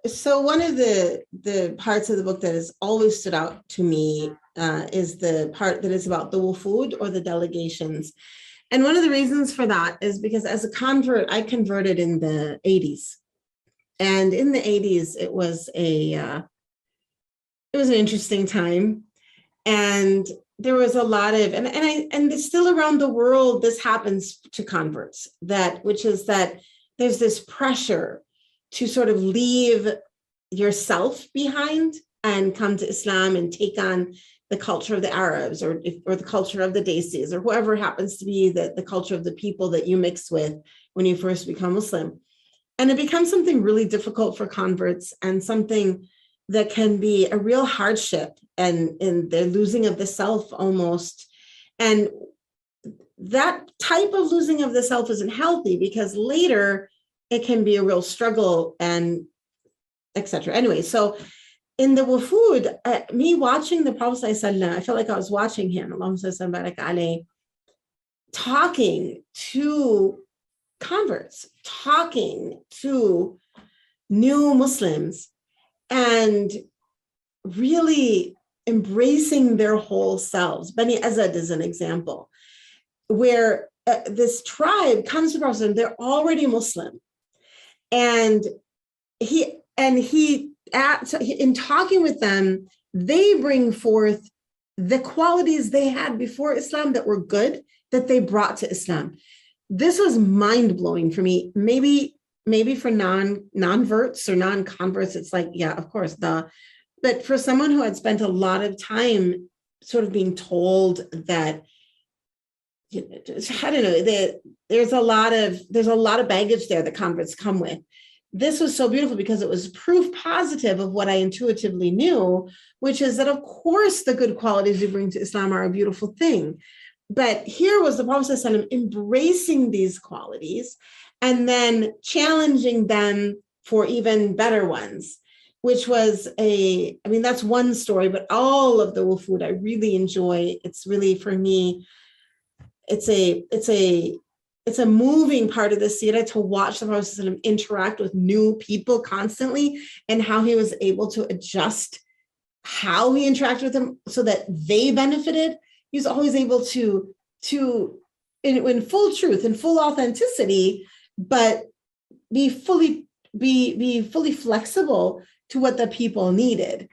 So one of the parts of the book that has always stood out to me is the part that is about the wufud or the delegations. And one of the reasons for that is because as a convert, I converted in the 80s. And in the 80s, it was an interesting time. And there was a lot of, and it's still around the world, this happens to converts, which is that there's this pressure to sort of leave yourself behind and come to Islam and take on the culture of the Arabs or the culture of the Desis or whoever happens to be the culture of the people that you mix with when you first become Muslim. And it becomes something really difficult for converts and something that can be a real hardship and in the losing of the self almost. And that type of losing of the self isn't healthy because later it can be a real struggle and etc. Anyway, so in the wufud, me watching the Prophet ﷺ, I felt like I was watching him, talking to converts, talking to new Muslims, and really embracing their whole selves. Bani Azad is an example where this tribe comes to Prophet, they're already Muslim. And he in talking with them, they bring forth the qualities they had before Islam that were good that they brought to Islam. This was mind-blowing for me. Maybe for non-verts or non-converts, it's like, yeah, of course, but for someone who had spent a lot of time sort of being told that, I don't know, there's a lot of baggage there that converts come with. This was so beautiful because it was proof positive of what I intuitively knew, which is that, of course, the good qualities you bring to Islam are a beautiful thing. But here was the Prophet ﷺ embracing these qualities and then challenging them for even better ones, which was that's one story, but all of the wufud I really enjoy. It's really, for me, it's a moving part of the Sira to watch the Prophet ﷺ interact with new people constantly and how he was able to adjust how he interacted with them so that they benefited. He was always able to in full truth and full authenticity, but be fully flexible to what the people needed.